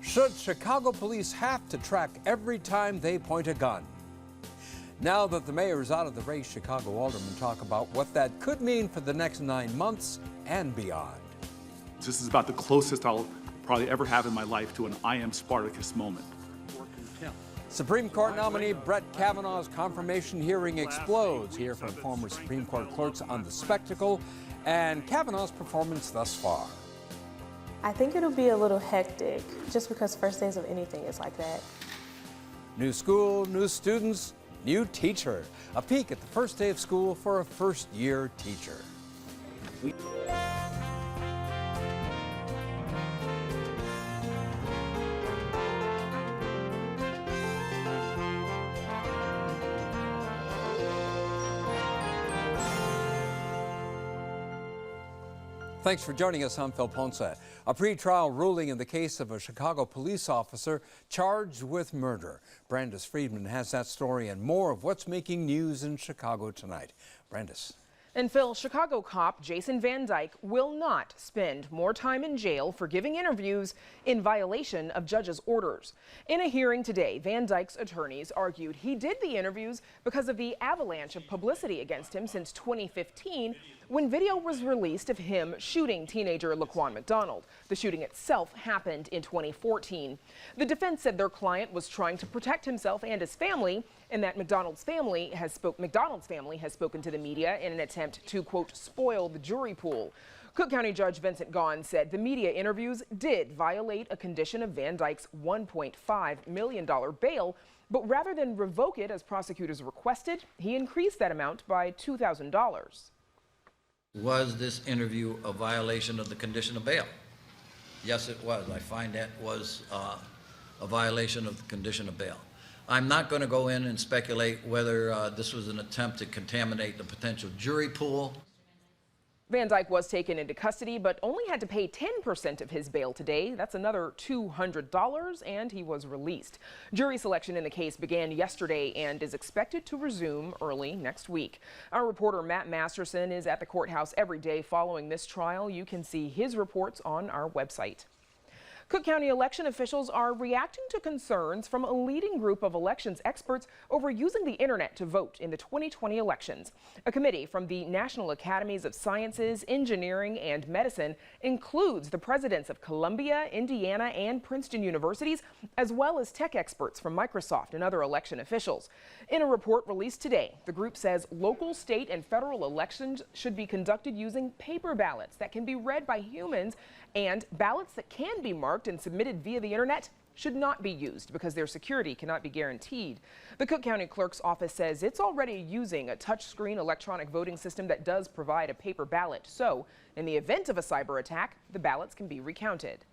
Should Chicago police have to track every time they point a gun? Now that the mayor is out of the race, Chicago aldermen talk about what that could mean for the next 9 months and beyond. This is about the closest I'll probably ever have in my life to an I am Spartacus moment. Supreme Court nominee Brett Kavanaugh's confirmation hearing explodes. Hear from former Supreme Court clerks on the spectacle and Kavanaugh's performance thus far. I think it'll be a little hectic, just because first days of anything is like that. New school, new students, new teacher. A peek at the first day of school for a first-year teacher. Thanks for joining us. I'm Phil Ponce. A pretrial ruling in the case of a Chicago police officer charged with murder. Brandis Friedman has that story and more of what's making news in Chicago tonight. Brandis. And Phil, Chicago cop Jason Van Dyke will not spend more time in jail for giving interviews in violation of judge's orders. In a hearing today, Van Dyke's attorneys argued he did the interviews because of the avalanche of publicity against him since 2015, when video was released of him shooting teenager Laquan McDonald. The shooting itself happened in 2014. The defense said their client was trying to protect himself and his family, and that McDonald's family has spoken to the media in an attempt to, quote, spoil the jury pool. Cook County Judge Vincent Gaughan said the media interviews did violate a condition of Van Dyke's $1.5 million bail, but rather than revoke it as prosecutors requested, he increased that amount by $2,000. Was this interview a violation of the condition of bail? Yes, it was. I find that was a violation of the condition of bail. I'm not going to go in and speculate whether this was an attempt to contaminate the potential jury pool. Van Dyke was taken into custody, but only had to pay 10% of his bail today. That's another $200, and he was released. Jury selection in the case began yesterday and is expected to resume early next week. Our reporter Matt Masterson is at the courthouse every day following this trial. You can see his reports on our website. Cook County election officials are reacting to concerns from a leading group of elections experts over using the internet to vote in the 2020 elections. A committee from the National Academies of Sciences, Engineering, and Medicine includes the presidents of Columbia, Indiana, and Princeton universities, as well as tech experts from Microsoft and other election officials. In a report released today, the group says local, state, and federal elections should be conducted using paper ballots that can be read by humans, and ballots that can be marked and submitted via the internet should not be used because their security cannot be guaranteed. The Cook County Clerk's office says it's already using a touchscreen electronic voting system that does provide a paper ballot. So in the event of a cyber attack, the ballots can be recounted.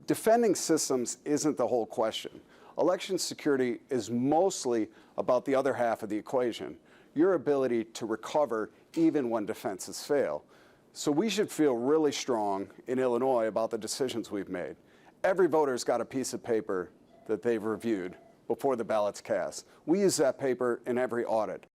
Defending systems isn't the whole question. Election security is mostly about the other half of the equation, your ability to recover even when defenses fail. So we should feel really strong in Illinois about the decisions we've made. Every voter's got a piece of paper that they've reviewed before the ballot's cast. We use that paper in every audit.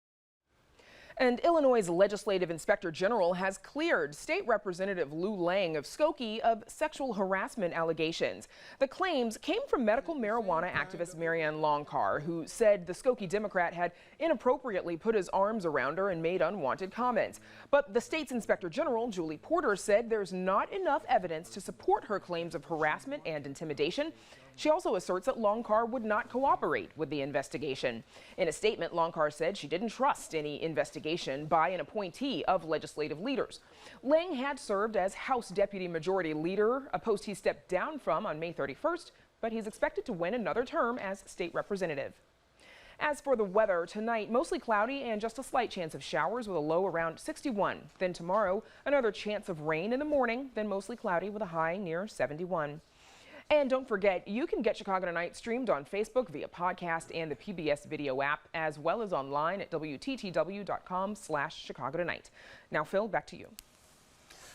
And Illinois' legislative inspector general has cleared State Representative Lou Lang of Skokie of sexual harassment allegations. The claims came from medical marijuana activist Marianne Longcar, who said the Skokie Democrat had inappropriately put his arms around her and made unwanted comments. But the state's inspector general, Julie Porter, said there's not enough evidence to support her claims of harassment and intimidation. She also asserts that Longcar would not cooperate with the investigation. In a statement, Longcar said she didn't trust any investigation by an appointee of legislative leaders. Lang had served as House Deputy Majority Leader, a post he stepped down from on May 31st, but he's expected to win another term as state representative. As for the weather, tonight mostly cloudy and just a slight chance of showers with a low around 61. Then tomorrow, another chance of rain in the morning, then mostly cloudy with a high near 71. And don't forget, you can get Chicago Tonight streamed on Facebook via podcast and the PBS video app, as well as online at WTTW.com/Chicago Tonight. Now, Phil, back to you.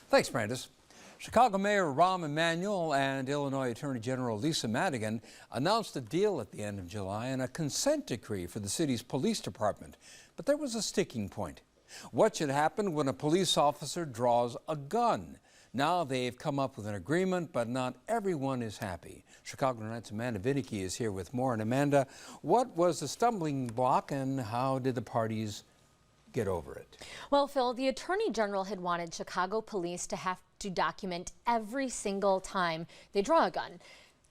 Thanks, Brandis. Chicago Mayor Rahm Emanuel and Illinois Attorney General Lisa Madigan announced a deal at the end of July and a consent decree for the city's police department. But there was a sticking point. What should happen when a police officer draws a gun? Now they've come up with an agreement, but not everyone is happy. Chicago Night's Amanda Vinicki is here with more. And Amanda, what was the stumbling block and how did the parties get over it? Well, Phil, the Attorney General had wanted Chicago police to have to document every single time they draw a gun.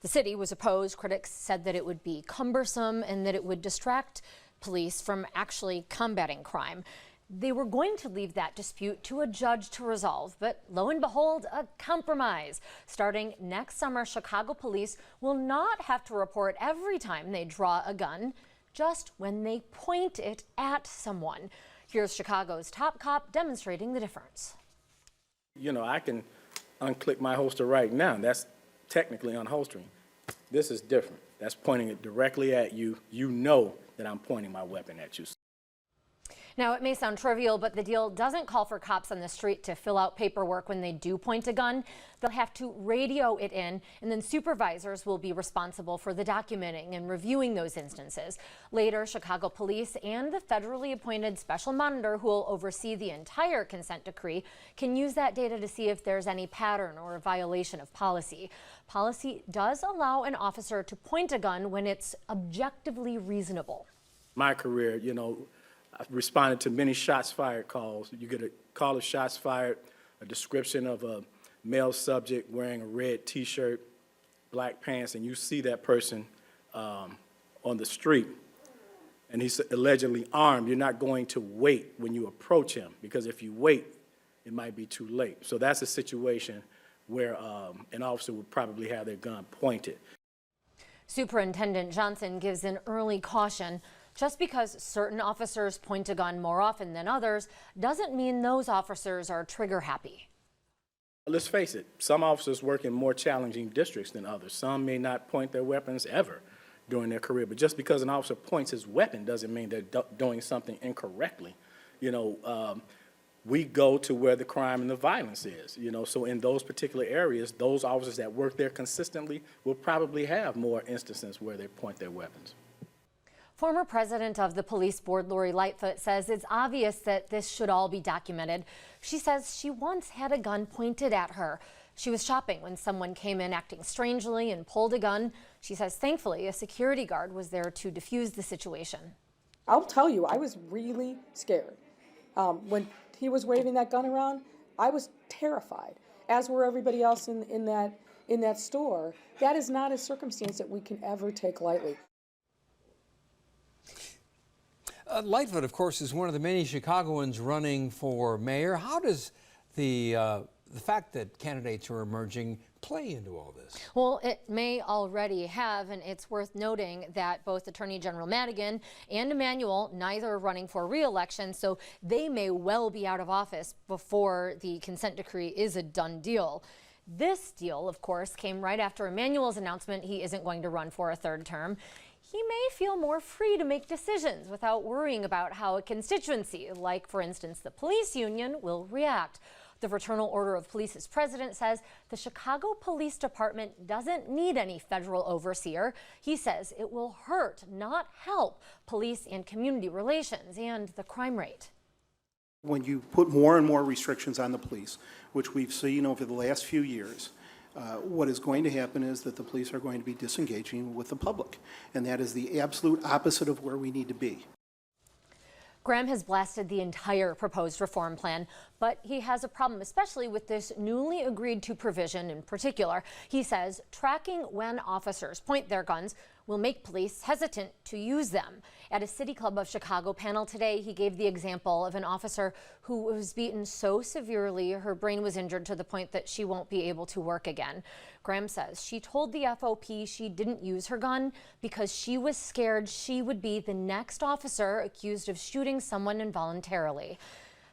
The city was opposed. Critics said that it would be cumbersome and that it would distract police from actually combating crime. They were going to leave that dispute to a judge to resolve, but lo and behold, a compromise. Starting next summer, Chicago police will not have to report every time they draw a gun, just when they point it at someone. Here's Chicago's top cop demonstrating the difference. You know, I can unclick my holster right now. That's technically unholstering. This is different. That's pointing it directly at you. You know that I'm pointing my weapon at you. Now, it may sound trivial, but the deal doesn't call for cops on the street to fill out paperwork when they do point a gun. They'll have to radio it in, and then supervisors will be responsible for the documenting and reviewing those instances. Later, Chicago police and the federally appointed special monitor who will oversee the entire consent decree can use that data to see if there's any pattern or a violation of policy. Policy does allow an officer to point a gun when it's objectively reasonable. My career, you know, I've responded to many shots fired calls. You get a call of shots fired, a description of a male subject wearing a red T-shirt, black pants, and you see that person on the street, and he's allegedly armed. You're not going to wait when you approach him, because if you wait, it might be too late. So that's a situation where an officer would probably have their gun pointed. Superintendent Johnson gives an early caution. Just because certain officers point a gun more often than others doesn't mean those officers are trigger happy. Let's face it, some officers work in more challenging districts than others. Some may not point their weapons ever during their career, but just because an officer points his weapon doesn't mean they're doing something incorrectly. You know, we go to where the crime and the violence is, you know, so in those particular areas, those officers that work there consistently will probably have more instances where they point their weapons. Former president of the police board, Lori Lightfoot, says it's obvious that this should all be documented. She says she once had a gun pointed at her. She was shopping when someone came in acting strangely and pulled a gun. She says thankfully a security guard was there to defuse the situation. I'll tell you, I was really scared. When he was waving that gun around, I was terrified, as were everybody else in that store. That is not a circumstance that we can ever take lightly. Lightfoot, of course, is one of the many Chicagoans running for mayor. How does the fact that candidates are emerging play into all this? Well, it may already have, and it's worth noting that both Attorney General Madigan and Emanuel, neither are running for re-election, so they may well be out of office before the consent decree is a done deal. This deal, of course, came right after Emanuel's announcement he isn't going to run for a third term. He may feel more free to make decisions without worrying about how a constituency, like, for instance, the police union, will react. The Fraternal Order of Police's president says the Chicago Police Department doesn't need any federal overseer. He says it will hurt, not help, police and community relations and the crime rate. When you put more and more restrictions on the police, which we've seen over the last few years, what is going to happen is that the police are going to be disengaging with the public, and that is the absolute opposite of where we need to be. Graham has blasted the entire proposed reform plan, but he has a problem, especially with this newly agreed to provision in particular. He says tracking when officers point their guns will make police hesitant to use them. At a City Club of Chicago panel today, he gave the example of an officer who was beaten so severely her brain was injured to the point that she won't be able to work again. Graham says she told the FOP she didn't use her gun because she was scared she would be the next officer accused of shooting someone involuntarily.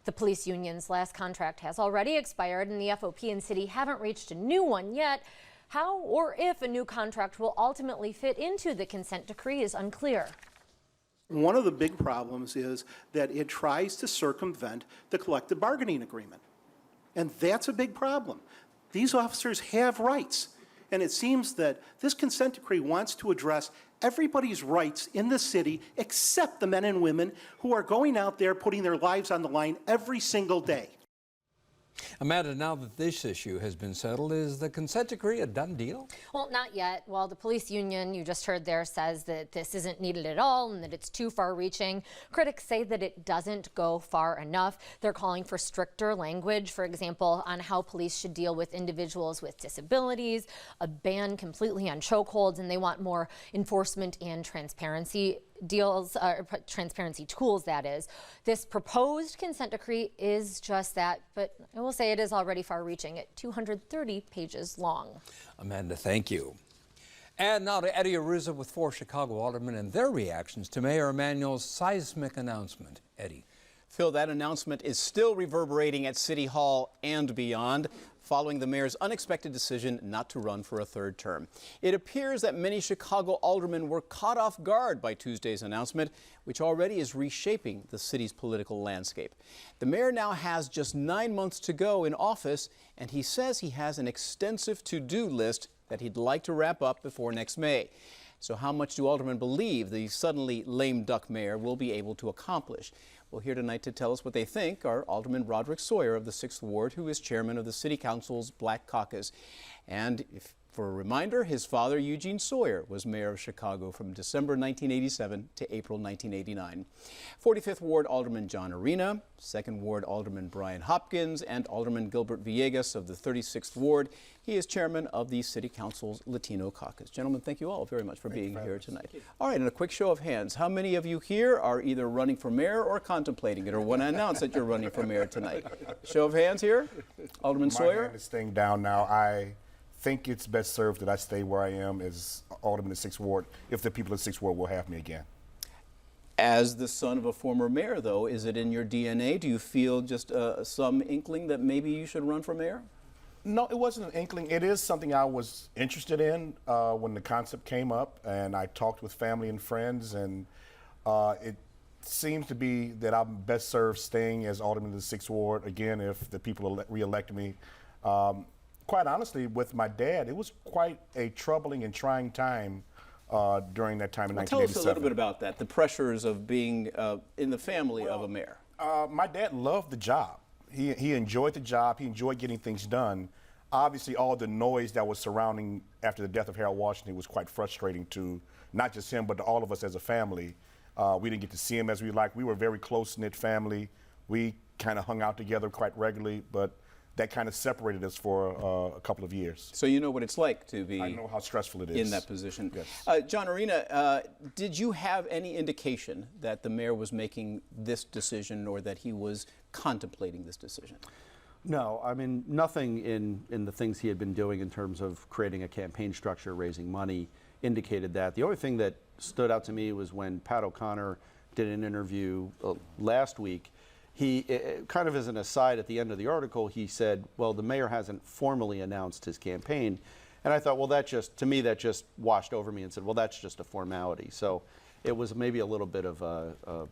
The police union's last contract has already expired, and the FOP and city haven't reached a new one yet. How or if a new contract will ultimately fit into the consent decree is unclear. One of the big problems is that it tries to circumvent the collective bargaining agreement. And that's a big problem. These officers have rights. And it seems that this consent decree wants to address everybody's rights in the city except the men and women who are going out there putting their lives on the line every single day. Amanda, now that this issue has been settled, is the consent decree a done deal? Well, not yet. While the police union you just heard there says that this isn't needed at all and that it's too far-reaching, critics say that it doesn't go far enough. They're calling for stricter language, for example, on how police should deal with individuals with disabilities, a ban completely on chokeholds, and they want more enforcement and transparency transparency tools, that is. This proposed consent decree is just that, but I will say it is already far-reaching at 230 pages long. Amanda, thank you. And now to Eddie Aruzza with 4 Chicago aldermen and their reactions to Mayor Emanuel's seismic announcement. Eddie. Phil, that announcement is still reverberating at City Hall and beyond, following the mayor's unexpected decision not to run for a 3rd term. It appears that many Chicago aldermen were caught off guard by Tuesday's announcement, which already is reshaping the city's political landscape. The mayor now has just 9 months to go in office, and he says he has an extensive to-do list that he'd like to wrap up before next May. So how much do aldermen believe the suddenly lame duck mayor will be able to accomplish? Well, here tonight to tell us what they think are Alderman Roderick Sawyer of the 6th Ward, who is chairman of the City Council's Black Caucus. And for a reminder, his father, Eugene Sawyer, was mayor of Chicago from December 1987 to April 1989. 45th Ward Alderman John Arena, 2nd Ward Alderman Brian Hopkins, and Alderman Gilbert Villegas of the 36th Ward. He is chairman of the City Council's Latino Caucus. Gentlemen, thank you all very much for being here tonight. All right, and a quick show of hands. How many of you here are either running for mayor or contemplating it or want to announce that you're running for mayor tonight? Show of hands here. Alderman Sawyer? My hand is staying down now. I think it's best served that I stay where I am as alderman of the 6th Ward, if the people of the 6th Ward will have me again. As the son of a former mayor, though, is it in your DNA? Do you feel just some inkling that maybe you should run for mayor? No, it wasn't an inkling. It is something I was interested in when the concept came up, and I talked with family and friends, and it seems to be that I'm best served staying as alderman of the 6th Ward, again, if the people re-elect me. Quite honestly, with my dad, it was quite a troubling and trying time during that time in 1987. Tell us a little bit about that, the pressures of being in the family of a mayor. My dad loved the job. He enjoyed the job. He enjoyed getting things done. Obviously, all the noise that was surrounding after the death of Harold Washington was quite frustrating to not just him, but to all of us as a family. We didn't get to see him as we liked. We were a very close-knit family. We kind of hung out together quite regularly, but that kind of separated us for a couple of years. So you know what it's like to be I know how stressful it is. in that position. Yes. John Arena, did you have any indication that the mayor was making this decision or that he was contemplating this decision? No, I mean, nothing in the things he had been doing in terms of creating a campaign structure, raising money, indicated that. The only thing that stood out to me was when Pat O'Connor did an interview last week. He, kind of as an aside at the end of the article, he said, well, the mayor hasn't formally announced his campaign. And I thought, well, to me, that just washed over me and said, well, that's just a formality. So it was maybe a little bit of a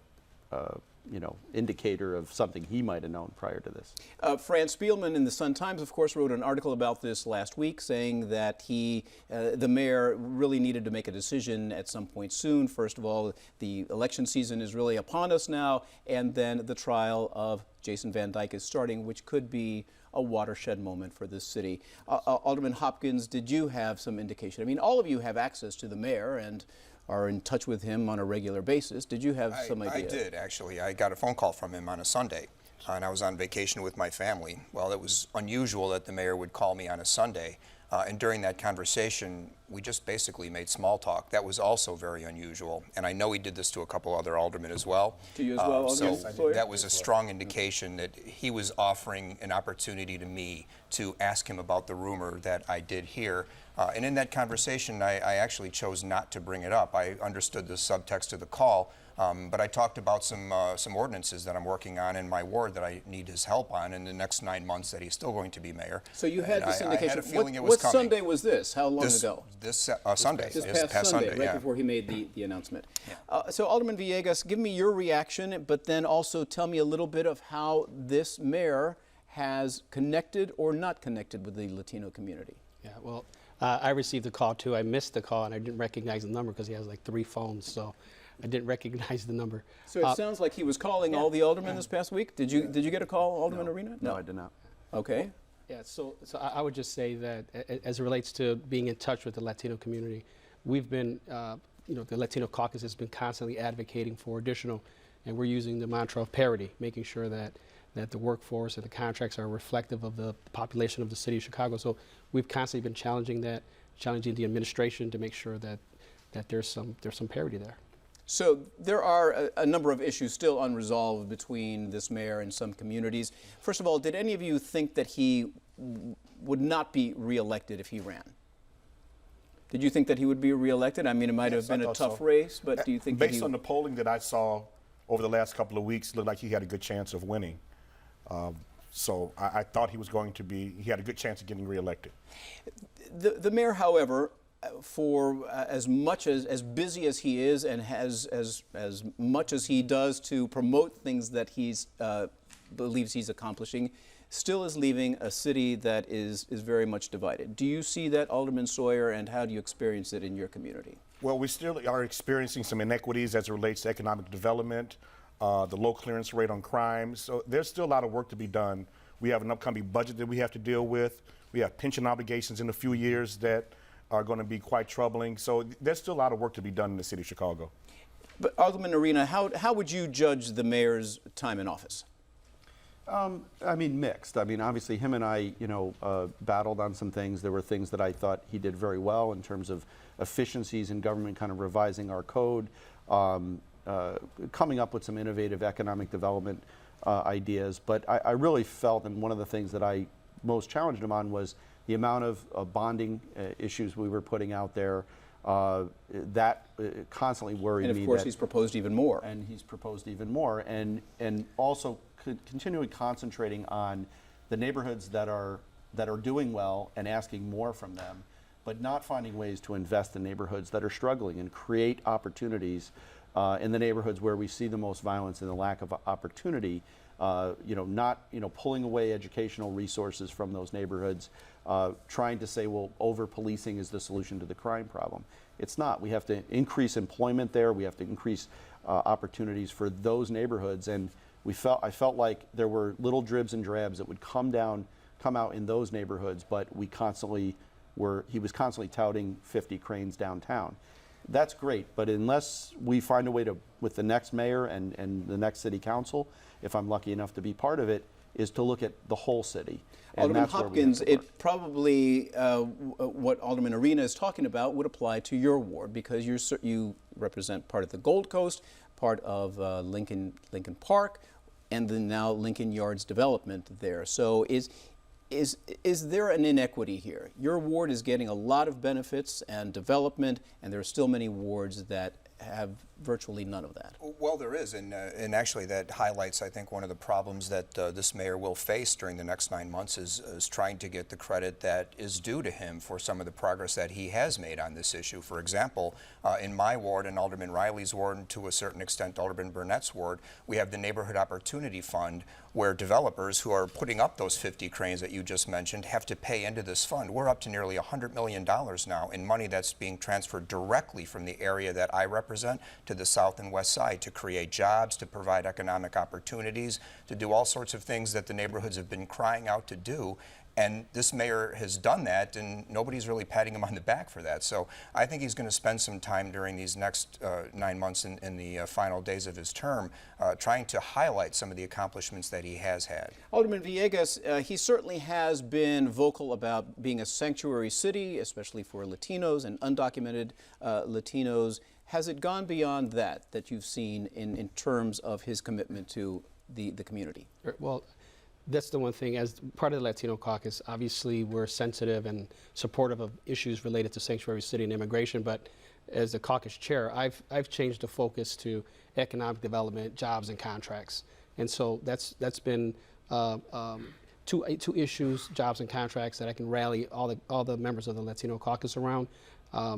indicator of something he might have known prior to this. Fran Spielman in the Sun-Times, of course, wrote an article about this last week saying that the mayor really needed to make a decision at some point soon. First of all, the election season is really upon us now, and then the trial of Jason Van Dyke is starting, which could be a watershed moment for this city. Alderman Hopkins, did you have some indication? I mean, all of you have access to the mayor and are in touch with him on a regular basis. Did you have some idea? I did, actually. I got a phone call from him on a Sunday, and I was on vacation with my family. Well, it was unusual that the mayor would call me on a Sunday, and during that conversation, we just basically made small talk. That was also very unusual, and I know he did this to a couple other aldermen as well. To you as well, so Sawyer? that was a strong indication that he was offering an opportunity to me to ask him about the rumor that I did hear. And in that conversation, I actually chose not to bring it up. I understood the subtext of the call, but I talked about some ordinances that I'm working on in my ward that I need his help on in the next 9 months that he's still going to be mayor. So you had this indication. I had a feeling it was coming. What Sunday was this? How long ago? This Sunday. This past Sunday, right before he made the announcement. Yeah. So Alderman Villegas, give me your reaction, but then also tell me a little bit of how this mayor has connected or not connected with the Latino community. Yeah, well, I received the call too. I missed the call and I didn't recognize the number because he has like 3 phones, so I didn't recognize the number. So it sounds like he was calling all the aldermen this past week. Did you get a call, Alderman Arena? No, I did not. Okay. Yeah, so I would just say that as it relates to being in touch with the Latino community, we've been, the Latino caucus has been constantly advocating for additional, and we're using the mantra of parity, making sure that the workforce and the contracts are reflective of the population of the city of Chicago. So we've constantly been challenging the administration to make sure that there's some parity there. So there are a number of issues still unresolved between this mayor and some communities. First of all, did any of you think that he would not be reelected if he ran? Did you think that he would be reelected? I mean, it might have been a tough race, but do you think based on the polling that I saw over the last couple of weeks, it looked like he had a good chance of winning. So I thought he had a good chance of getting reelected. The mayor, however, for as busy as he is and has as much as he does to promote things that he's believes he's accomplishing, still is leaving a city that is very much divided. Do you see that, Alderman Sawyer, and how do you experience it in your community? Well, we still are experiencing some inequities as it relates to economic development, the low clearance rate on crime. So there's still a lot of work to be done. We have an upcoming budget that we have to deal with. We have pension obligations in a few years that are going to be quite troubling. So there's still a lot of work to be done in the city of Chicago. But Alderman Arena, how would you judge the mayor's time in office? I mean, mixed. I mean, obviously, him and I, battled on some things. There were things that I thought he did very well in terms of efficiencies in government, kind of revising our code, coming up with some innovative economic development ideas. But I really felt, and one of the things that I most challenged him on was the amount of bonding issues we were putting out there. That constantly worried me. And of course, he's proposed even more. And he's proposed even more, and also continually concentrating on the neighborhoods that are doing well and asking more from them, but not finding ways to invest in neighborhoods that are struggling and create opportunities in the neighborhoods where we see the most violence and the lack of opportunity. Not pulling away educational resources from those neighborhoods, trying to say, well, over-policing is the solution to the crime problem. It's not. We have to increase employment there. We have to increase opportunities for those neighborhoods. And I felt like there were little dribs and drabs that would come out in those neighborhoods, but he was constantly touting 50 cranes downtown. That's great, but unless we find a way to, with the next mayor and the next city council, if I'm lucky enough to be part of it, is to look at the whole city. Alderman Hopkins, it probably, what Alderman Arena is talking about would apply to your ward, because you represent part of the Gold Coast, part of Lincoln Park, and the now Lincoln Yards development there. So is there an inequity here? Your ward is getting a lot of benefits and development, and there are still many wards that have virtually none of that. Well, there is, and actually that highlights, I think, one of the problems that this mayor will face during the next 9 months is trying to get the credit that is due to him for some of the progress that he has made on this issue. For example, in my ward and Alderman Riley's ward, and to a certain extent Alderman Burnett's ward, we have the Neighborhood Opportunity Fund, where developers who are putting up those 50 cranes that you just mentioned have to pay into this fund. We're up to nearly $100 million now in money that's being transferred directly from the area that I represent to the south and west side to create jobs, to provide economic opportunities, to do all sorts of things that the neighborhoods have been crying out to do. And this mayor has done that, and nobody's really patting him on the back for that. So I think he's going to spend some time during these next 9 months in the final days of his term trying to highlight some of the accomplishments that he has had. Alderman Villegas, he certainly has been vocal about being a sanctuary city, especially for Latinos and undocumented Latinos. Has it gone beyond that you've seen in terms of his commitment to the community? Well, that's the one thing. As part of the Latino caucus, obviously we're sensitive and supportive of issues related to sanctuary city and immigration, but as the caucus chair, I've changed the focus to economic development, jobs, and contracts. And so that's been two issues, jobs and contracts, that I can rally all the members of the Latino caucus around.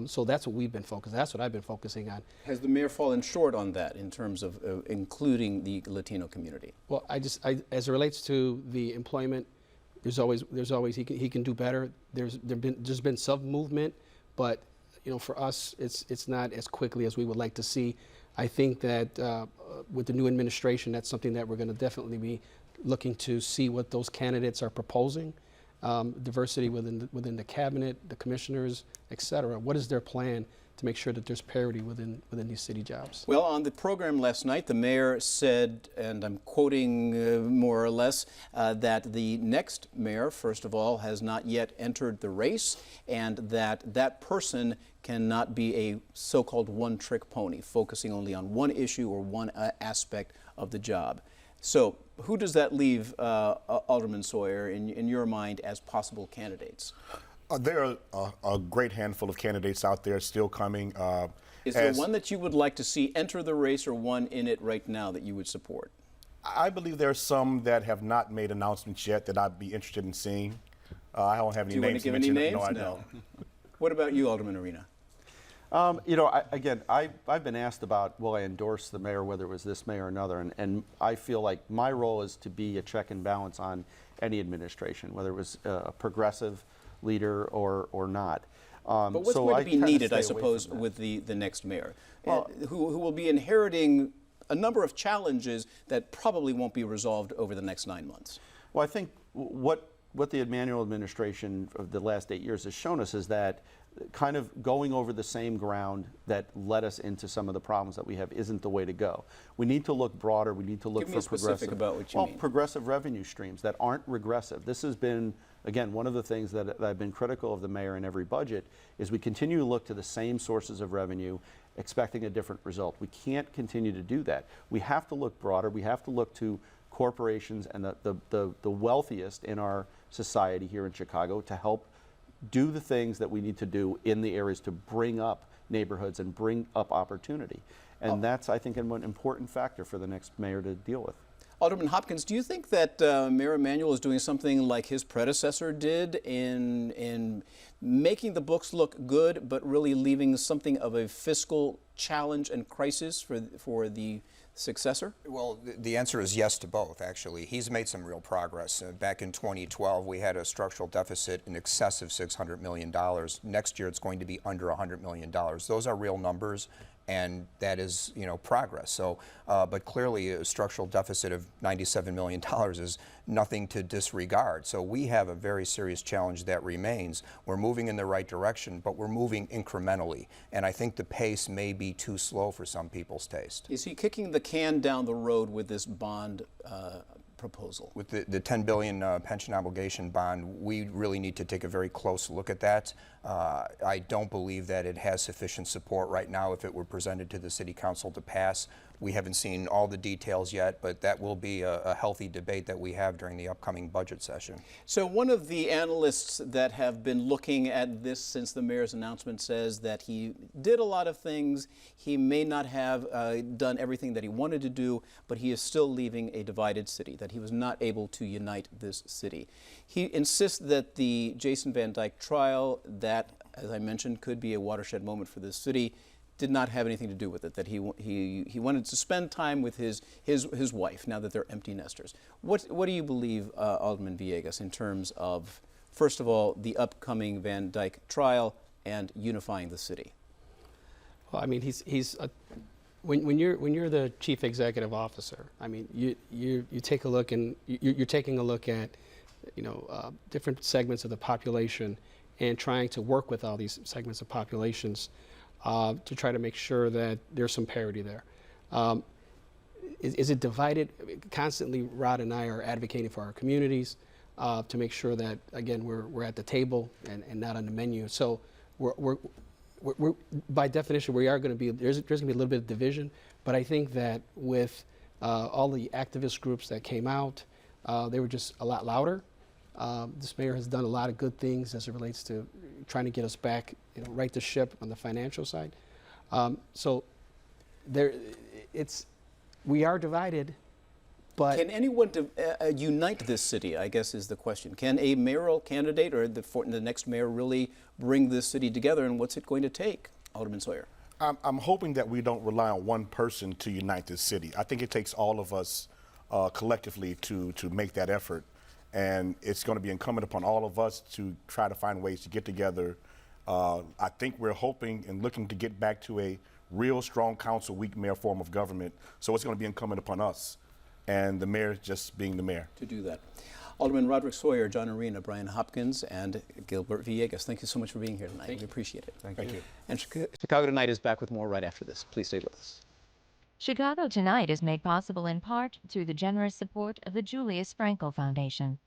So that's what we've been focusing. That's what I've been focusing on. Has the mayor fallen short on that in terms of including the Latino community? Well, as it relates to the employment, there's always he can do better. There's been some movement, but for us it's not as quickly as we would like to see. I think that with the new administration, that's something that we're going to definitely be looking to see what those candidates are proposing, diversity within the cabinet, the commissioners, et cetera. What is their plan to make sure that there's parity within these city jobs? Well, on the program last night, the mayor said, and I'm quoting more or less, that the next mayor, first of all, has not yet entered the race, and that person cannot be a so-called one-trick pony, focusing only on one issue or one aspect of the job. So who does that leave, Alderman Sawyer, in your mind, as possible candidates? There are a great handful of candidates out there still coming. Is there one that you would like to see enter the race or one in it right now that you would support? I believe there are some that have not made announcements yet that I'd be interested in seeing. I don't have any names to mention. Do you want to give any names? No, I don't. What about you, Alderman Arena? You know, I've been asked about will I endorse the mayor, whether it was this mayor or another, and I feel like my role is to be a check and balance on any administration, whether it was a progressive leader or not. But what's going to be needed, I suppose, with the next mayor, who will be inheriting a number of challenges that probably won't be resolved over the next 9 months? Well, I think what the Emanuel administration of the last 8 years has shown us is that kind of going over the same ground that led us into some of the problems that we have isn't the way to go. We need to look broader. We need to look for specific about what you mean. Progressive revenue streams that aren't regressive. This has been, again, one of the things that I've been critical of the mayor in every budget is we continue to look to the same sources of revenue expecting a different result. We can't continue to do that. We have to look broader. We have to look to corporations and the wealthiest in our society here in Chicago to help do the things that we need to do in the areas to bring up neighborhoods and bring up opportunity. And that's, I think, an important factor for the next mayor to deal with. Alderman Hopkins, do you think that Mayor Emanuel is doing something like his predecessor did in making the books look good, but really leaving something of a fiscal challenge and crisis for the successor? Well, the answer is yes to both, actually. He's made some real progress. Back in 2012, we had a structural deficit in excess of $600 million. Next year, it's going to be under $100 million. Those are real numbers, and that is, progress. So, but clearly, a structural deficit of $97 million is nothing to disregard. So we have a very serious challenge that remains. We're moving in the right direction, but we're moving incrementally. And I think the pace may be too slow for some people's taste. Is he kicking the can down the road with this bond proposal? With the $10 billion pension obligation bond, we really need to take a very close look at that. I don't believe that it has sufficient support right now if it were presented to the City Council to pass. We haven't seen all the details yet, but that will be a healthy debate that we have during the upcoming budget session. So one of the analysts that have been looking at this since the mayor's announcement says that he did a lot of things. He may not have done everything that he wanted to do, but he is still leaving a divided city, that he was not able to unite this city. He insists that the Jason Van Dyke trial, that, as I mentioned, could be a watershed moment for this city, did not have anything to do with it, that he wanted to spend time with his wife now that they're empty nesters. What do you believe, Alderman Villegas, in terms of, first of all, the upcoming Van Dyke trial and unifying the city? Well, I mean, when you're the chief executive officer, I mean, you take a look and you're taking a look at, different segments of the population and trying to work with all these segments of populations to try to make sure that there's some parity there. Is it divided? Constantly, Rod and I are advocating for our communities to make sure that, again, we're at the table and not on the menu. So we're by definition, we are going to be, there's going to be a little bit of division, but I think that with all the activist groups that came out, they were just a lot louder. This mayor has done a lot of good things as it relates to trying to get us back, right the ship on the financial side. So we are divided, but can anyone unite this city, I guess is the question. Can a mayoral candidate or the next mayor really bring this city together, and what's it going to take? Alderman Sawyer. I'm hoping that we don't rely on one person to unite this city. I think it takes all of us collectively to make that effort. And it's going to be incumbent upon all of us to try to find ways to get together. I think we're hoping and looking to get back to a real strong council, weak mayor form of government. So it's going to be incumbent upon us and the mayor just being the mayor. To do that. Alderman Roderick Sawyer, John Arena, Brian Hopkins, and Gilbert Villegas, thank you so much for being here tonight. We appreciate it. Thank you. And Chicago Tonight is back with more right after this. Please stay with us. Chicago Tonight is made possible in part through the generous support of the Julius Franco Foundation.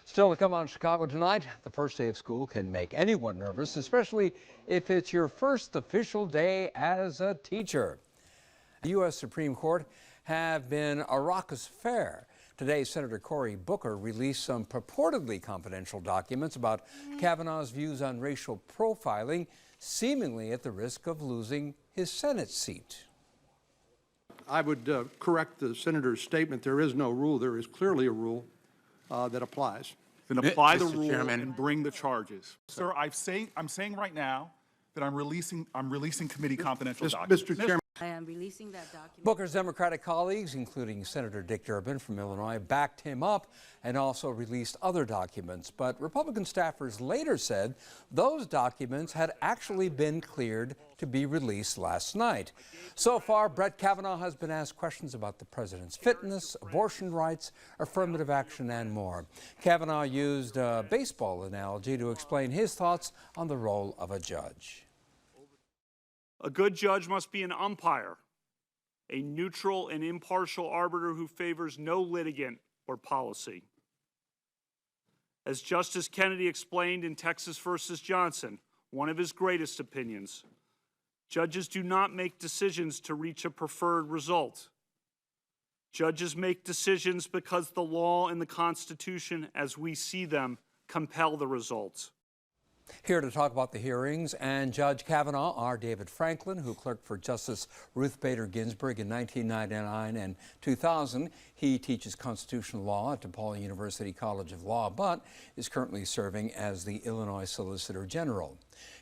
Still to come on Chicago Tonight, the first day of school can make anyone nervous, especially if it's your first official day as a teacher. The U.S. Supreme Court have been a raucous affair. Today, Senator Cory Booker released some purportedly confidential documents about Kavanaugh's views on racial profiling, seemingly at the risk of losing his Senate seat. I would correct the senator's statement. There is no rule. There is clearly a rule that applies. Then apply the Mr. rule Chairman. and bring the charges. Sir, I'm saying right now that I'm releasing committee confidential documents. Mr. Chairman. I am releasing that document. Booker's Democratic colleagues, including Senator Dick Durbin from Illinois, backed him up and also released other documents. But Republican staffers later said those documents had actually been cleared to be released last night. So far, Brett Kavanaugh has been asked questions about the president's fitness, abortion rights, affirmative action, and more. Kavanaugh used a baseball analogy to explain his thoughts on the role of a judge. A good judge must be an umpire, a neutral and impartial arbiter who favors no litigant or policy. As Justice Kennedy explained in Texas versus Johnson, one of his greatest opinions, judges do not make decisions to reach a preferred result. Judges make decisions because the law and the Constitution, as we see them, compel the results. Here to talk about the hearings and Judge Kavanaugh are David Franklin, who clerked for Justice Ruth Bader Ginsburg in 1999 and 2000. He teaches constitutional law at DePaul University College of Law, but is currently serving as the Illinois Solicitor General.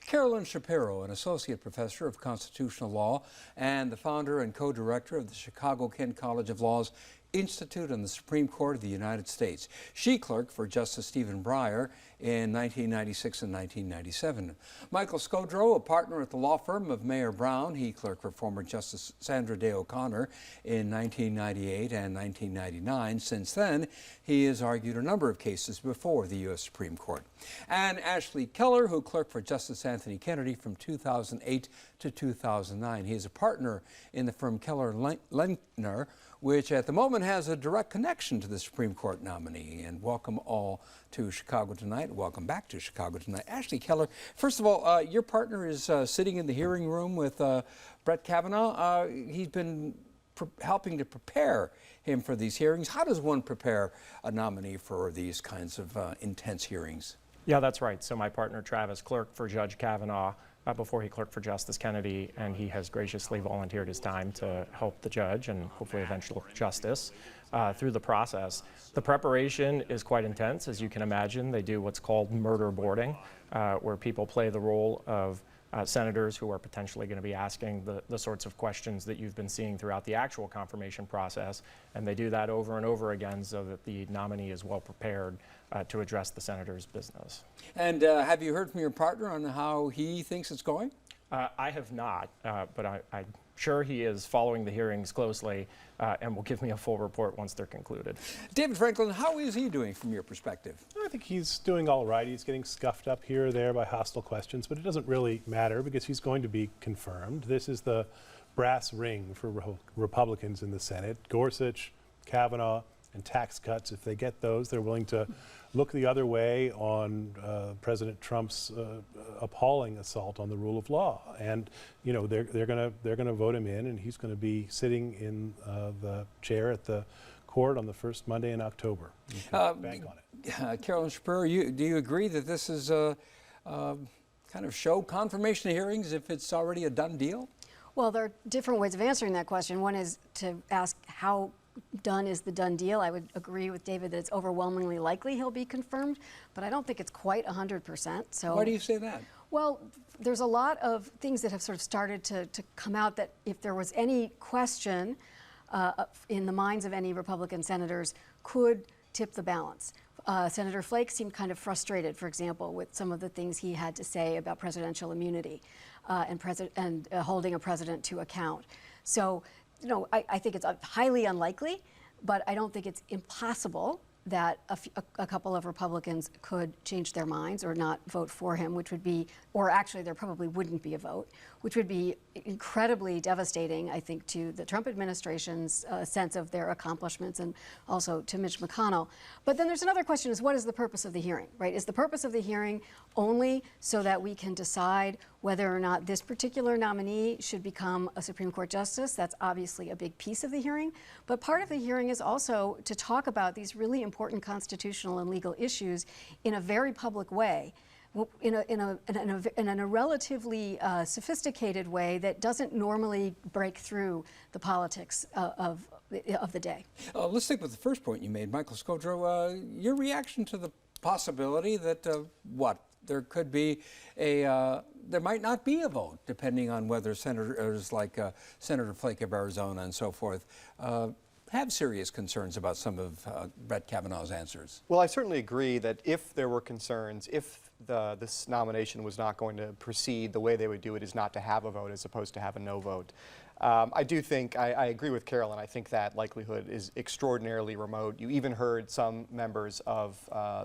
Carolyn Shapiro, an associate professor of constitutional law and the founder and co-director of the Chicago-Kent College of Law's Institute on the Supreme Court of the United States. She clerked for Justice Stephen Breyer in 1996 and 1997. Michael Scodro, a partner at the law firm of Mayer Brown, he clerked for former Justice Sandra Day O'Connor in 1998 and 1999. Since then, he has argued a number of cases before the U.S. Supreme Court. And Ashley Keller, who clerked for Justice Anthony Kennedy from 2008 to 2009. He is a partner in the firm Keller Lentner, which at the moment has a direct connection to the Supreme Court nominee. And welcome all to Chicago Tonight. Welcome back to Chicago Tonight. Ashley Keller, first of all, your partner is sitting in the hearing room with Brett Kavanaugh. He's been helping to prepare him for these hearings. How does one prepare a nominee for these kinds of intense hearings? Yeah, that's right. So my partner Travis clerked for Judge Kavanaugh before he clerked for Justice Kennedy, and he has graciously volunteered his time to help the judge and hopefully eventual justice through the process. The preparation is quite intense, as you can imagine. They do what's called murder boarding, where people play the role of senators who are potentially going to be asking the sorts of questions that you've been seeing throughout the actual confirmation process, and they do that over and over again so that the nominee is well prepared to address the senator's business. And have you heard from your partner on how he thinks it's going? I have not, but I'm sure he is following the hearings closely and will give me a full report once they're concluded. David Franklin, how is he doing from your perspective? I think he's doing all right. He's getting scuffed up here or there by hostile questions, but it doesn't really matter because he's going to be confirmed. This is the brass ring for Republicans in the Senate. Gorsuch, Kavanaugh, and tax cuts. If they get those, they're willing to look the other way on President Trump's appalling assault on the rule of law. And you know they're gonna vote him in, and he's going to be sitting in the chair at the court on the first Monday in October. You can bank on it. Carolyn Shapiro, do you agree that this is kind of show confirmation hearings if it's already a done deal? Well, there are different ways of answering that question. One is to ask how done is the done deal. I would agree with David that it's overwhelmingly likely he'll be confirmed, but I don't think it's quite 100%. So why do you say that? Well, there's a lot of things that have sort of started to come out that if there was any question in the minds of any Republican senators could tip the balance. Senator Flake seemed kind of frustrated, for example, with some of the things he had to say about presidential immunity and holding a president to account. So, you know, I think it's highly unlikely, but I don't think it's impossible that a couple of Republicans could change their minds or not vote for him, which would be, or actually there probably wouldn't be a vote, which would be incredibly devastating, I think, to the Trump administration's sense of their accomplishments and also to Mitch McConnell. But then there's another question is what is the purpose of the hearing, right? Is the purpose of the hearing only so that we can decide whether or not this particular nominee should become a Supreme Court justice? That's obviously a big piece of the hearing. But part of the hearing is also to talk about these really important constitutional and legal issues in a very public way, in a relatively sophisticated way that doesn't normally break through the politics of the day. Let's stick with the first point you made, Michael Scodro. Your reaction to the possibility that there could be there might not be a vote, depending on whether senators like Senator Flake of Arizona and so forth have serious concerns about some of Brett Kavanaugh's answers. Well, I certainly agree that if there were concerns, if this nomination was not going to proceed, the way they would do it is not to have a vote as opposed to have a no vote. I do think, I agree with Carolyn, I think that likelihood is extraordinarily remote. You even heard some members of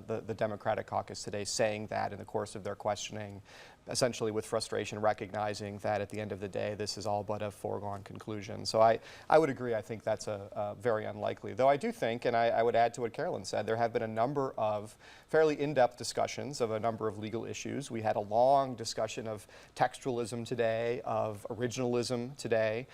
the Democratic caucus today saying that in the course of their questioning, essentially with frustration, recognizing that at the end of the day, this is all but a foregone conclusion. So I would agree, I think that's a very unlikely. Though I do think, and I would add to what Carolyn said, there have been a number of fairly in-depth discussions of a number of legal issues. We had a long discussion of textualism today, of originalism today,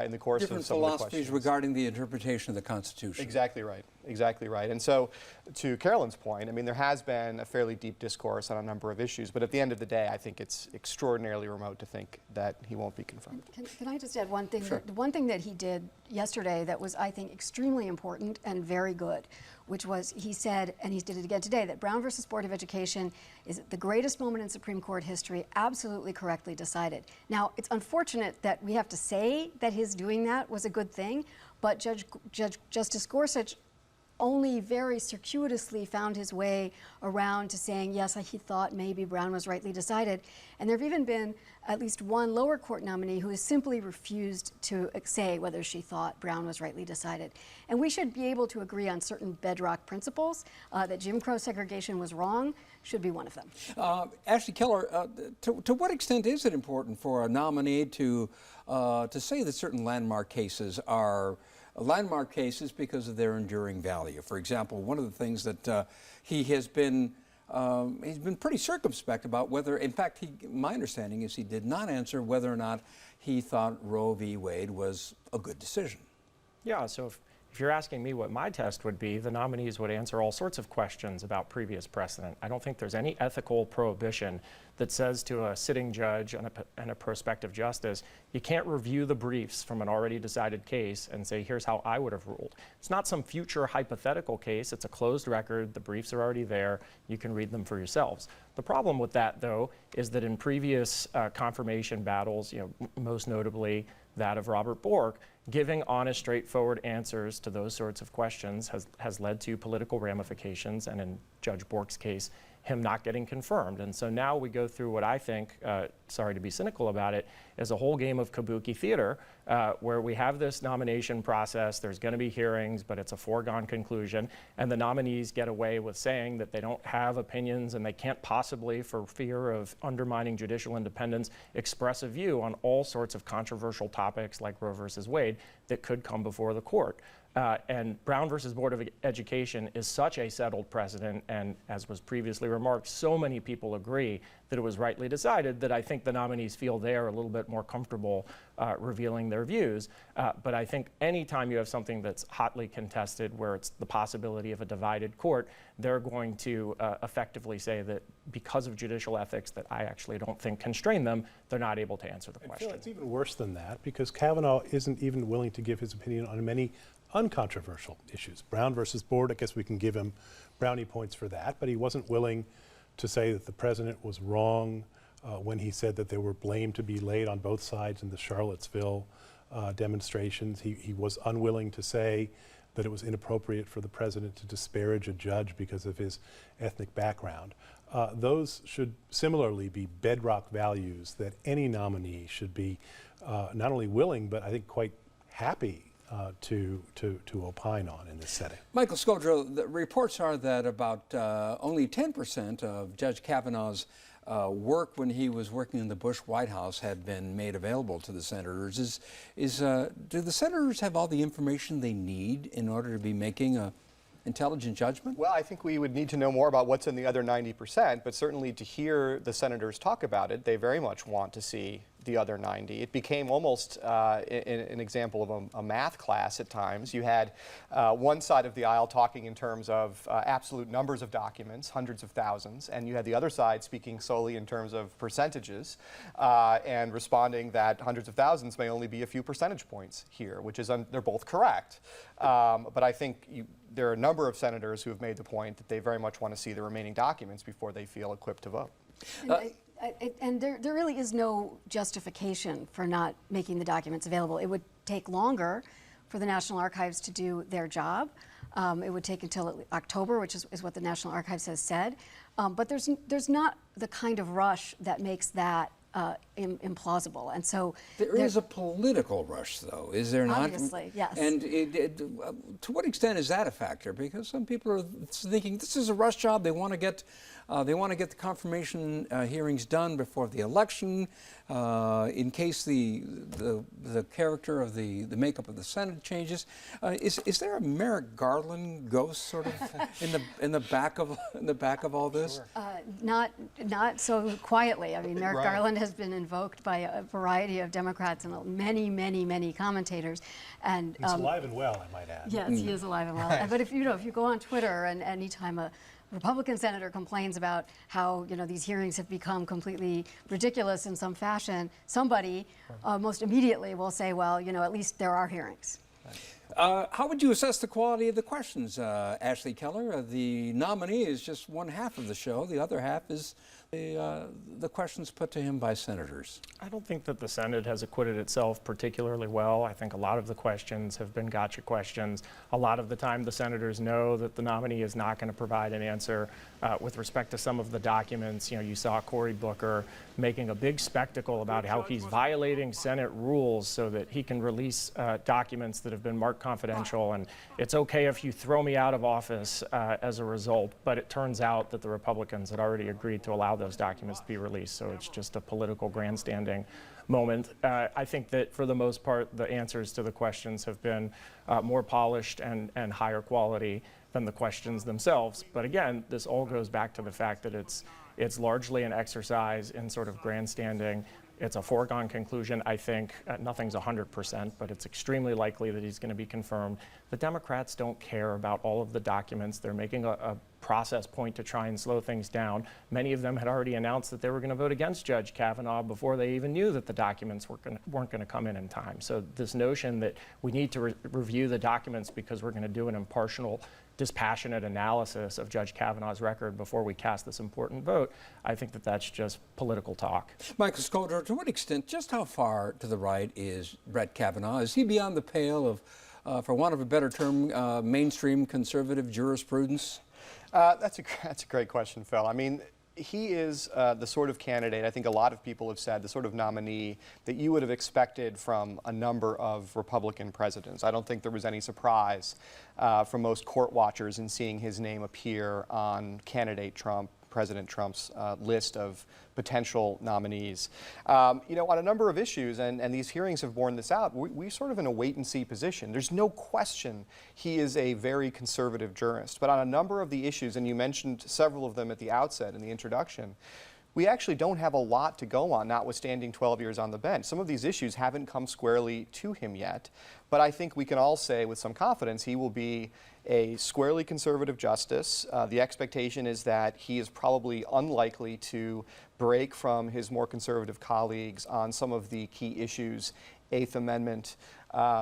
in the course of some of the questions. Different philosophies regarding the interpretation of the Constitution. Exactly right. Exactly right. And so, to Carolyn's point, I mean, there has been a fairly deep discourse on a number of issues, but at the end of the day, I think it's extraordinarily remote to think that he won't be confirmed. Can I just add one thing? Sure. One thing that he did yesterday that was, I think, extremely important and very good, which was he said, and he did it again today, that Brown versus Board of Education is the greatest moment in Supreme Court history, absolutely correctly decided. Now, it's unfortunate that we have to say that his doing that was a good thing, but Justice Gorsuch only very circuitously found his way around to saying, yes, he thought maybe Brown was rightly decided. And there have even been at least one lower court nominee who has simply refused to say whether she thought Brown was rightly decided. And we should be able to agree on certain bedrock principles. That Jim Crow segregation was wrong should be one of them. Ashley Keller, to what extent is it important for a nominee to say that certain landmark cases are landmark cases because of their enduring value? For example, one of the things that he's been pretty circumspect about whether, in fact, my understanding is he did not answer whether or not he thought Roe v. Wade was a good decision. Yeah, so if you're asking me what my test would be, the nominees would answer all sorts of questions about previous precedent. I don't think there's any ethical prohibition that says to a sitting judge and a prospective justice, you can't review the briefs from an already decided case and say, here's how I would have ruled. It's not some future hypothetical case. It's a closed record. The briefs are already there. You can read them for yourselves. The problem with that, though, is that in previous confirmation battles, most notably that of Robert Bork, giving honest, straightforward answers to those sorts of questions has led to political ramifications, and in Judge Bork's case, him not getting confirmed. And so now we go through what I think, sorry to be cynical about it, is a whole game of kabuki theater where we have this nomination process, there's going to be hearings, but it's a foregone conclusion, and the nominees get away with saying that they don't have opinions and they can't possibly, for fear of undermining judicial independence, express a view on all sorts of controversial topics like Roe versus Wade that could come before the court. And Brown versus Board of Education is such a settled precedent, and as was previously remarked, so many people agree that it was rightly decided that I think the nominees feel they're a little bit more comfortable revealing their views. But I think anytime you have something that's hotly contested where it's the possibility of a divided court, they're going to effectively say that because of judicial ethics that I actually don't think constrain them, they're not able to answer the question. It's even worse than that, because Kavanaugh isn't even willing to give his opinion on many uncontroversial issues. Brown versus Board, I guess we can give him brownie points for that, but he wasn't willing to say that the president was wrong when he said that there were blame to be laid on both sides in the Charlottesville demonstrations. He was unwilling to say that it was inappropriate for the president to disparage a judge because of his ethnic background. Those should similarly be bedrock values that any nominee should be not only willing, but I think quite happy to opine on in this setting. Michael Scodro, the reports are that about only 10% of Judge Kavanaugh's work when he was working in the Bush White House had been made available to the senators. Do the senators have all the information they need in order to be making an intelligent judgment? Well, I think we would need to know more about what's in the other 90%, but certainly to hear the senators talk about it, they very much want to see the other 90. It became almost an example of a math class at times. You had one side of the aisle talking in terms of absolute numbers of documents, hundreds of thousands, and you had the other side speaking solely in terms of percentages and responding that hundreds of thousands may only be a few percentage points here, which is they're both correct. But I think there are a number of senators who have made the point that they very much want to see the remaining documents before they feel equipped to vote. And there really is no justification for not making the documents available. It would take longer for the National Archives to do their job. It would take until October, which is what the National Archives has said. But there's not the kind of rush that makes that implausible. And so there is a political rush, though, is there not? Obviously, yes. And to what extent is that a factor? Because some people are thinking this is a rush job. They want to get the confirmation hearings done before the election, in case the character of the makeup of the Senate changes. Is there a Merrick Garland ghost sort of in the back of all this? Not so quietly. I mean, Merrick Garland has been invoked by a variety of Democrats and many commentators. And he's alive and well, I might add. Yes, he is alive and well. But if you go on Twitter and anytime a Republican senator complains about how these hearings have become completely ridiculous in some fashion, somebody most immediately will say, well, at least there are hearings. How would you assess the quality of the questions, Ashley Keller? The nominee is just one half of the show. The other half is the questions put to him by senators. I don't think that the Senate has acquitted itself particularly well. I think a lot of the questions have been gotcha questions. A lot of the time the senators know that the nominee is not going to provide an answer. With respect to some of the documents, you saw Cory Booker making a big spectacle about how he's violating Senate rules so that he can release documents that have been marked confidential, and it's okay if you throw me out of office as a result. But it turns out that the Republicans had already agreed to allow those documents to be released, so it's just a political grandstanding moment. I think that for the most part the answers to the questions have been more polished and higher quality than the questions themselves. But again, this all goes back to the fact that it's largely an exercise in sort of grandstanding. It's a foregone conclusion, I think. Nothing's 100%, but it's extremely likely that he's going to be confirmed. The Democrats don't care about all of the documents. They're making a process point to try and slow things down. Many of them had already announced that they were going to vote against Judge Kavanaugh before they even knew that the documents weren't going to come in time. So this notion that we need to review the documents because we're going to do an impartial, dispassionate analysis of Judge Kavanaugh's record before we cast this important vote, I think that that's just political talk. Michael Scodro, to what extent, just how far to the right is Brett Kavanaugh? Is he beyond the pale of, for want of a better term, mainstream conservative jurisprudence? That's a great question, Phil. I mean, he is the sort of candidate, I think a lot of people have said, the sort of nominee that you would have expected from a number of Republican presidents. I don't think there was any surprise from most court watchers in seeing his name appear on President Trump's list of potential nominees. On a number of issues, and these hearings have borne this out, we're sort of in a wait-and-see position. There's no question he is a very conservative jurist, but on a number of the issues, and you mentioned several of them at the outset in the introduction, we actually don't have a lot to go on, notwithstanding 12 years on the bench. Some of these issues haven't come squarely to him yet, but I think we can all say with some confidence he will be a squarely conservative justice. The expectation is that he is probably unlikely to break from his more conservative colleagues on some of the key issues, Eighth Amendment,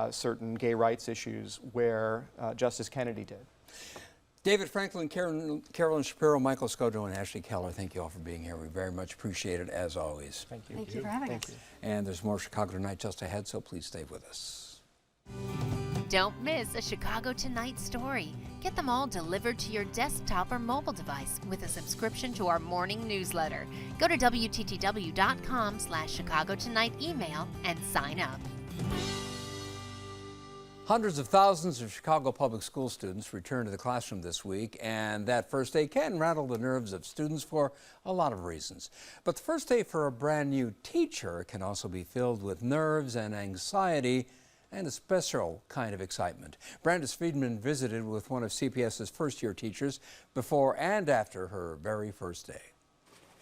certain gay rights issues, where Justice Kennedy did. David Franklin, Carolyn Shapiro, Michael Scodro, and Ashley Keller, thank you all for being here. We very much appreciate it, as always. Thank you. Thank you for having us. And there's more Chicago Tonight just ahead, so please stay with us. Don't miss a Chicago Tonight story. Get them all delivered to your desktop or mobile device with a subscription to our morning newsletter. Go to WTTW.com/Chicago Tonight email and sign up. Hundreds of thousands of Chicago public school students return to the classroom this week, and that first day can rattle the nerves of students for a lot of reasons. But the first day for a brand new teacher can also be filled with nerves and anxiety and a special kind of excitement. Brandis Friedman visited with one of CPS's first-year teachers before and after her very first day.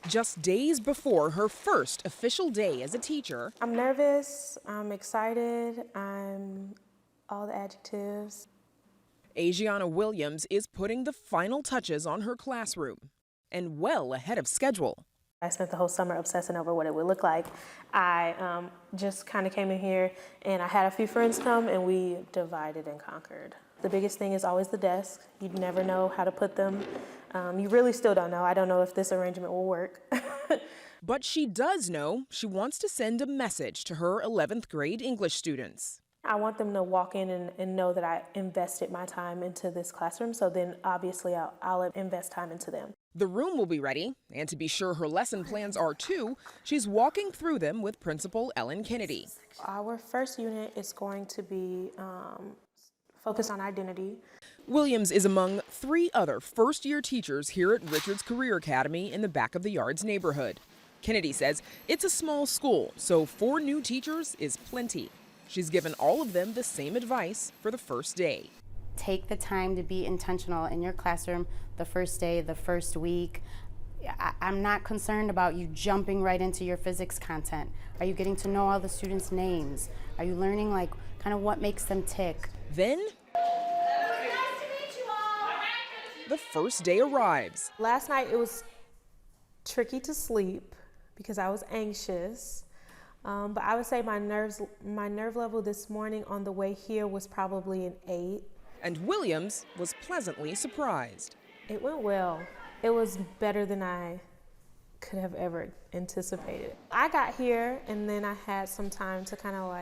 Just days before her first official day as a teacher, I'm nervous, I'm excited, I'm all the adjectives. Asiana Williams is putting the final touches on her classroom, and well ahead of schedule. I spent the whole summer obsessing over what it would look like. I just kind of came in here and I had a few friends come and we divided and conquered. The biggest thing is always the desk. You never know how to put them. You really still don't know. I don't know if this arrangement will work. But she does know she wants to send a message to her 11th grade English students. I want them to walk in and know that I invested my time into this classroom, so then obviously I'll invest time into them. The room will be ready, and to be sure her lesson plans are too, she's walking through them with Principal Ellen Kennedy. Our first unit is going to be focused on identity. Williams is among 3 other first-year teachers here at Richards Career Academy in the Back of the Yards neighborhood. Kennedy says it's a small school, so 4 new teachers is plenty. She's given all of them the same advice for the first day. Take the time to be intentional in your classroom the first day, the first week. I'm not concerned about you jumping right into your physics content. Are you getting to know all the students' names? Are you learning kind of what makes them tick? Then the first day arrives. Last night it was tricky to sleep because I was anxious. But I would say my nerve level this morning on the way here was probably an 8. And Williams was pleasantly surprised. It went well. It was better than I could have ever anticipated. I got here and then I had some time to kind of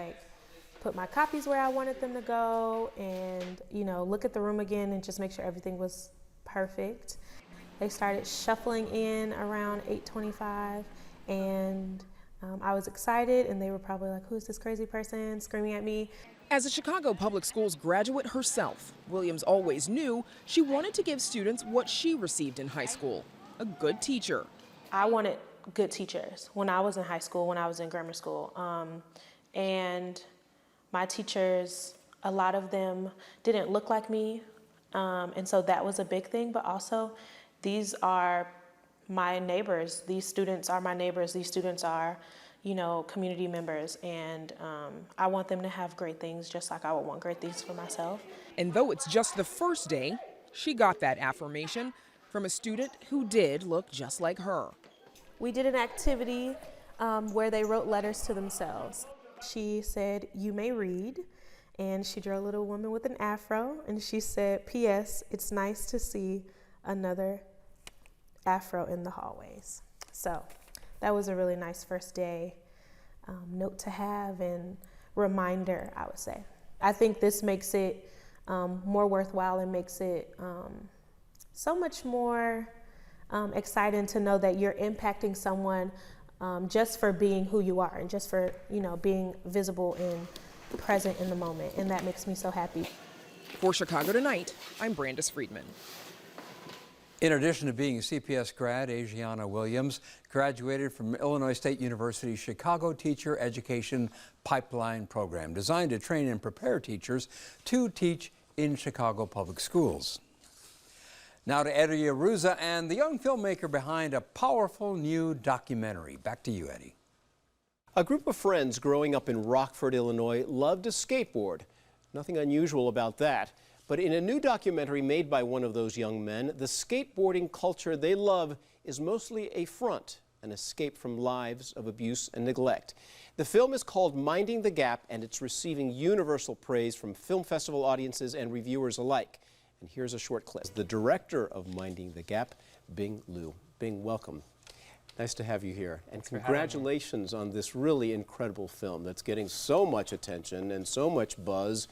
put my copies where I wanted them to go and, look at the room again and just make sure everything was perfect. They started shuffling in around 8:25 and I was excited, and they were probably like, who's this crazy person screaming at me? As a Chicago Public Schools graduate herself, Williams always knew she wanted to give students what she received in high school, a good teacher. I wanted good teachers when I was in high school, when I was in grammar school. And my teachers, a lot of them didn't look like me, and so that was a big thing, but also these are my neighbors. These students are my neighbors. These students are, community members. And I want them to have great things just like I would want great things for myself. And though it's just the first day, she got that affirmation from a student who did look just like her. We did an activity where they wrote letters to themselves. She said, "You may read," and she drew a little woman with an afro, and she said, "P.S. It's nice to see another afro in the hallways." So that was a really nice first day note to have and reminder, I would say. I think this makes it more worthwhile and makes it so much more exciting to know that you're impacting someone just for being who you are and just for, being visible and present in the moment. And that makes me so happy. For Chicago Tonight, I'm Brandis Friedman. In addition to being a CPS grad, Asiana Williams graduated from Illinois State University's Chicago Teacher Education Pipeline Program, designed to train and prepare teachers to teach in Chicago public schools. Now to Eddie Aruza and the young filmmaker behind a powerful new documentary. Back to you, Eddie. A group of friends growing up in Rockford, Illinois, loved to skateboard. Nothing unusual about that. But in a new documentary made by one of those young men, the skateboarding culture they love is mostly a front, an escape from lives of abuse and neglect. The film is called Minding the Gap, and it's receiving universal praise from film festival audiences and reviewers alike. And here's a short clip. The director of Minding the Gap, Bing Liu. Bing, welcome. Nice to have you here. And congratulations on this really incredible film that's getting so much attention and so much buzz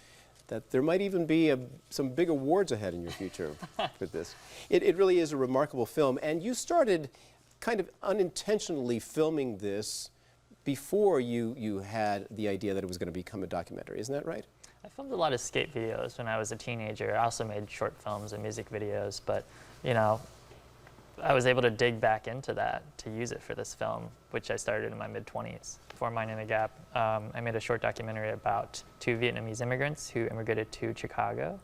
that there might even be some big awards ahead in your future with this. It really is a remarkable film. And you started kind of unintentionally filming this before you had the idea that it was going to become a documentary. Isn't that right? I filmed a lot of skate videos when I was a teenager. I also made short films and music videos, but I was able to dig back into that to use it for this film, which I started in my mid-20s. Before Minding the Gap, I made a short documentary about 2 Vietnamese immigrants who immigrated to Chicago,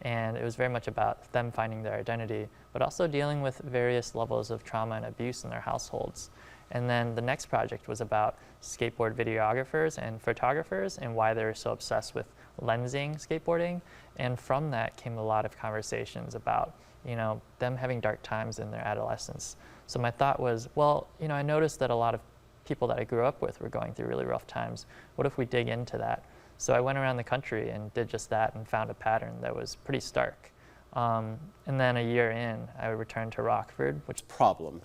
and it was very much about them finding their identity, but also dealing with various levels of trauma and abuse in their households. And then the next project was about skateboard videographers and photographers and why they were so obsessed with lensing skateboarding. And from that came a lot of conversations about them having dark times in their adolescence. So my thought was, well, I noticed that a lot of people that I grew up with were going through really rough times. What if we dig into that? So I went around the country and did just that and found a pattern that was pretty stark. And then a year in, I returned to Rockford. Problem.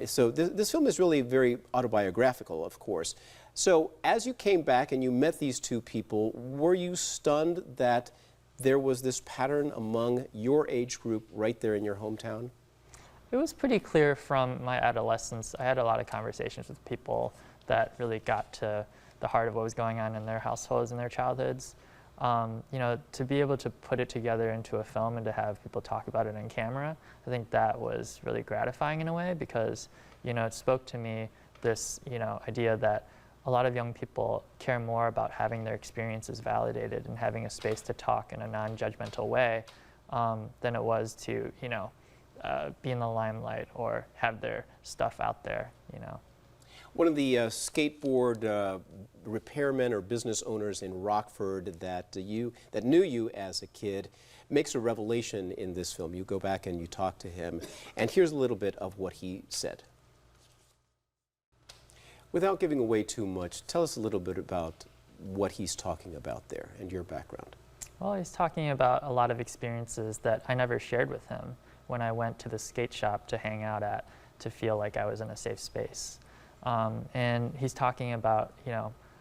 So this film is really very autobiographical, of course. So as you came back and you met these 2 people, were you stunned that there was this pattern among your age group right there in your hometown? It was pretty clear from my adolescence. I had a lot of conversations with people that really got to the heart of what was going on in their households and their childhoods. To be able to put it together into a film and to have people talk about it on camera, I think that was really gratifying in a way because, it spoke to me this, idea that a lot of young people care more about having their experiences validated and having a space to talk in a non-judgmental way than it was to, be in the limelight or have their stuff out there, One of the skateboard repairmen or business owners in Rockford that knew you as a kid makes a revelation in this film. You go back and you talk to him, and here's a little bit of what he said. Without giving away too much, tell us a little bit about what he's talking about there and your background. Well, he's talking about a lot of experiences that I never shared with him when I went to the skate shop to hang out at to feel like I was in a safe space. And he's talking about,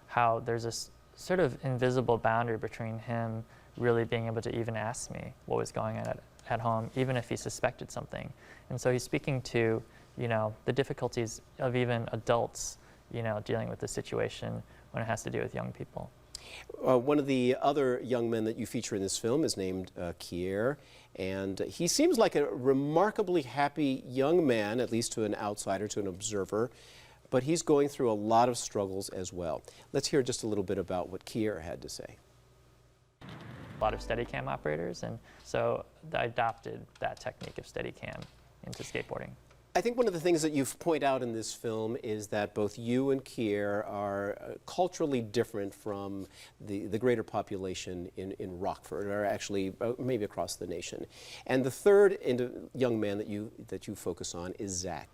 how there's this sort of invisible boundary between him really being able to even ask me what was going on at home, even if he suspected something. And so he's speaking to, the difficulties of even adults, dealing with the situation when it has to do with young people. One of the other young men that you feature in this film is named Kier, and he seems like a remarkably happy young man, at least to an outsider, to an observer, but he's going through a lot of struggles as well. Let's hear just a little bit about what Kier had to say. A lot of Steadicam operators, and so I adopted that technique of Steadicam into skateboarding. I think one of the things that you've pointed out in this film is that both you and Kier are culturally different from the greater population in Rockford, or actually maybe across the nation. And the third young man that you focus on is Zach.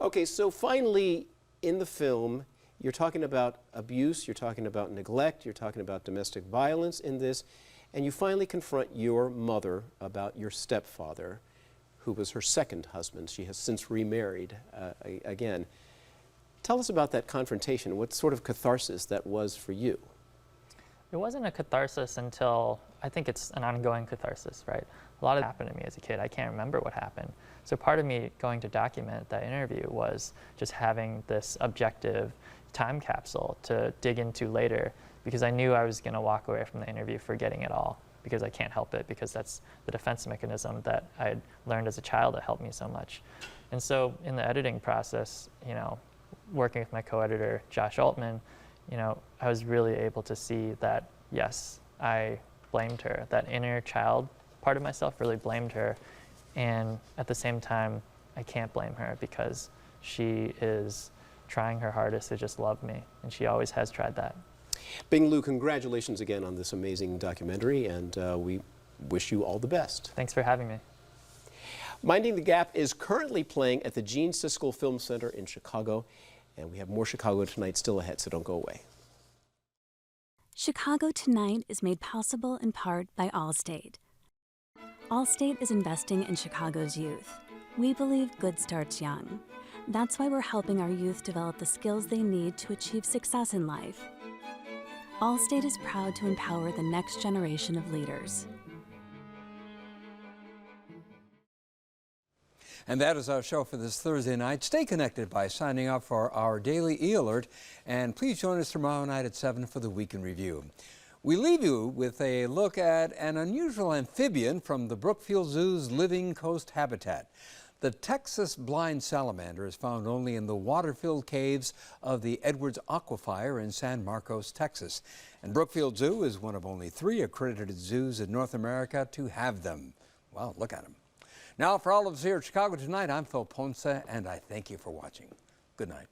Okay, so finally in the film, you're talking about abuse, you're talking about neglect, you're talking about domestic violence in this, and you finally confront your mother about your stepfather, who was her second husband. She has since remarried again. Tell us about that confrontation. What sort of catharsis that was for you? It wasn't a catharsis until, I think it's an ongoing catharsis, right? A lot happened to me as a kid. I can't remember what happened. So part of me going to document that interview was just having this objective time capsule to dig into later, because I knew I was going to walk away from the interview forgetting it all, because I can't help it, because that's the defense mechanism that I had learned as a child that helped me so much. And so in the editing process, you know, working with my co-editor, Josh Altman, you know, I was really able to see that, yes, I blamed her. That inner child part of myself really blamed her. And at the same time, I can't blame her, because she is trying her hardest to just love me, and she always has tried that. Bing Liu, congratulations again on this amazing documentary, and we wish you all the best. Thanks for having me. Minding the Gap is currently playing at the Gene Siskel Film Center in Chicago, and we have more Chicago Tonight still ahead, so don't go away. Chicago Tonight is made possible in part by Allstate. Allstate is investing in Chicago's youth. We believe good starts young. That's why we're helping our youth develop the skills they need to achieve success in life. Allstate is proud to empower the next generation of leaders. And that is our show for this Thursday night. Stay connected by signing up for our daily e-alert, and please join us tomorrow night at 7 for the Week in Review. We leave you with a look at an unusual amphibian from the Brookfield Zoo's Living Coast habitat. The Texas blind salamander is found only in the water-filled caves of the Edwards Aquifer in San Marcos, Texas. And Brookfield Zoo is one of only 3 accredited zoos in North America to have them. Well, look at them. Now, for all of us here at Chicago Tonight, I'm Phil Ponce, and I thank you for watching. Good night.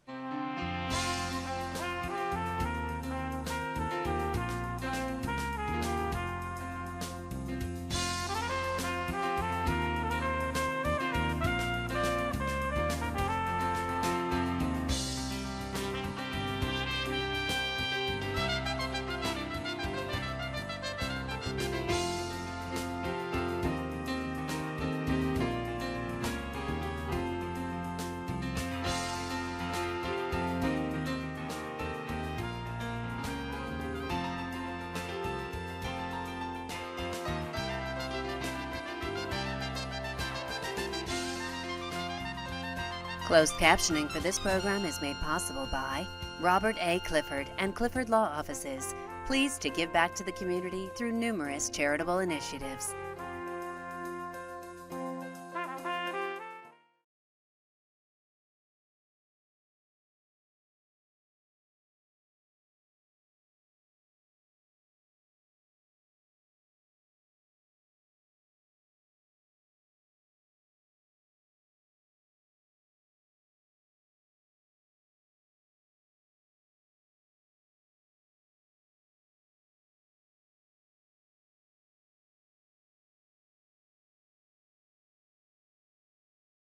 Closed captioning for this program is made possible by Robert A. Clifford and Clifford Law Offices, pleased to give back to the community through numerous charitable initiatives.